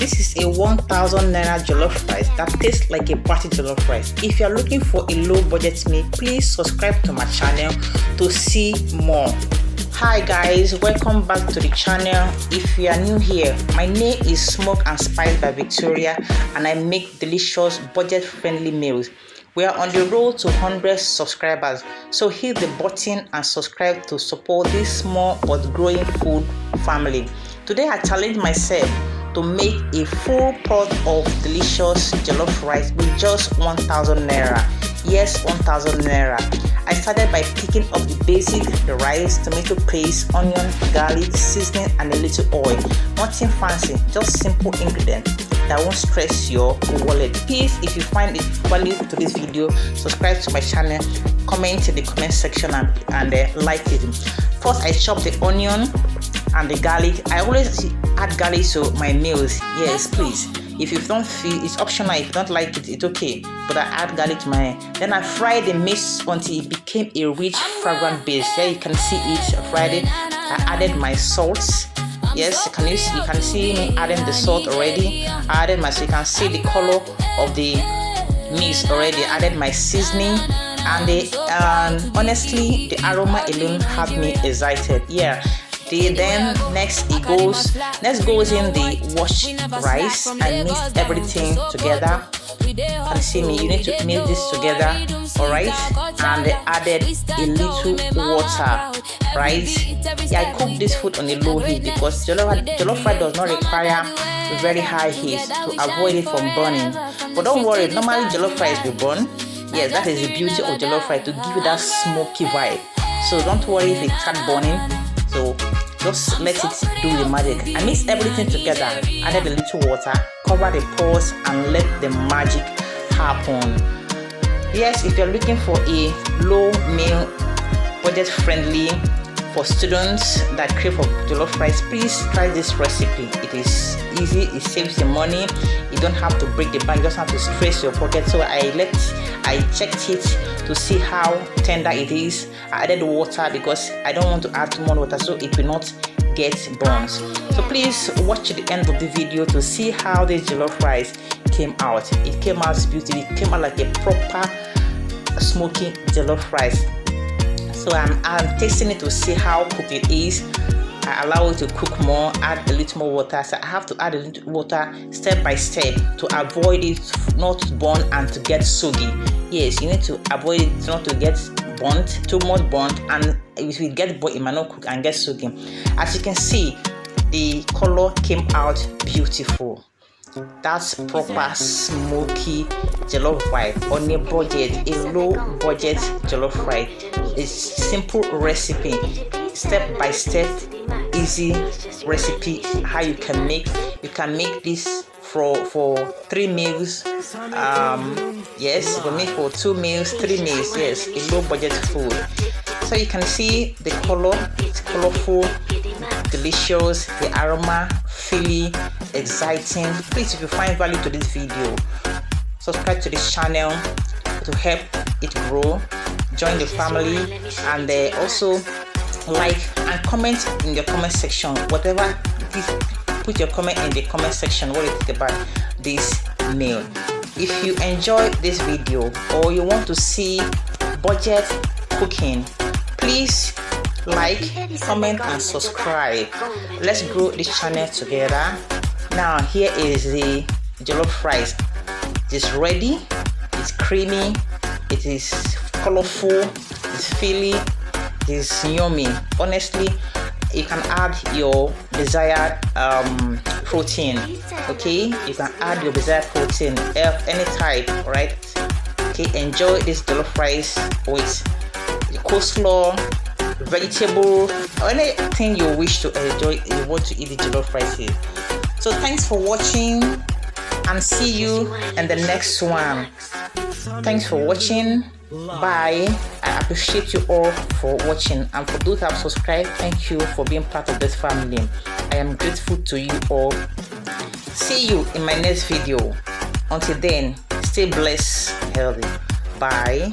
This is a 1,000 naira jollof rice that tastes like a party jollof rice. If you are looking for a low budget meal, please subscribe to my channel to see more. Hi guys, welcome back to the channel. If you are new here, my name is Smoke and Spice by Victoria, and I make delicious budget friendly meals. We are on the road to 100 subscribers, so hit the button and subscribe to support this small but growing food family. Today I challenge myself to make a full pot of delicious jollof rice with just 1,000 naira. Yes, 1,000 naira. I started by picking up the basic, the rice, tomato paste, onion, garlic, seasoning, and a little oil. Nothing fancy, just simple ingredients that won't stress your wallet. Please, if you find it value to this video, subscribe to my channel, comment in the comment section, and like it. First, I chop the onion and the garlic. I always add garlic to my meals. Yes, please. If you don't feel, it's optional. If you don't like it, it's okay. But I add garlic to my. Then I fry the meat until it became a rich, fragrant base. Here you can see it. I fried it. I added my salts. Yes, you can see me adding the salt already. I added so you can see the color of the meat already. I added my seasoning. And honestly, the aroma alone had me excited. Yeah. Then next goes in the washed rice. I mix everything together. You can see me. You need to mix this together, all right? And I added a little water, right? Yeah, I cook this food on a low heat because jollof rice does not require a very high heat to avoid it from burning. But don't worry, normally jollof rice will burn. Yes, that is the beauty of jollof rice, to give you that smoky vibe. So don't worry if it starts burning. So just let it do the magic. I mix everything together, added a little water, cover the pores, and let the magic happen. Yes, if you're looking for a low meal, budget friendly, for students that crave for jollof rice, please try this recipe. It is easy, it saves you money, you don't have to break the bank, you just have to stress your pocket. So I checked it to see how tender it is. I added water because I don't want to add too much water so it will not get burnt. So please watch the end of the video to see how this jollof rice came out. It came out beautiful. It came out like a proper smoky jollof rice. So I'm tasting it to see how cooked it is. I allow it to cook more, add a little more water. So I have to add a little water step by step to avoid it not to burn and to get soggy. Yes, you need to avoid it not to get burnt, too much burnt, and if it gets burnt, it might not cook and get soggy. As you can see, the color came out beautiful. That's proper smoky jollof rice on a budget, a low budget jollof rice. It's simple recipe, step by step, easy recipe. How you can make this for 3 meals. Yes, you can make for 2 meals, 3 meals. Yes, a low budget food. So you can see the color, it's colorful, delicious, the aroma, feely, exciting. Please, if you find value to this video, subscribe to this channel to help it grow. Join the family, and also like and comment in the comment section. Whatever it is, put your comment in the comment section what you think about this meal. If you enjoyed this video or you want to see budget cooking, please like, comment, and subscribe. Let's grow this channel together. Now here is the jollof rice. It is ready, it's creamy, it is colorful, it's feely, it is yummy. Honestly, you can add your desired protein. Okay, you can add your desired protein of any type, right? Okay, enjoy this jollof rice with the coleslaw, vegetable, or anything you wish to enjoy. You want to eat the jollof rice here. So thanks for watching, and see you in the next one. Thanks for watching. Bye. I appreciate you all for watching, and for those that have subscribed, thank you for being part of this family. I am grateful to you all. See you in my next video. Until then, stay blessed, healthy. Bye.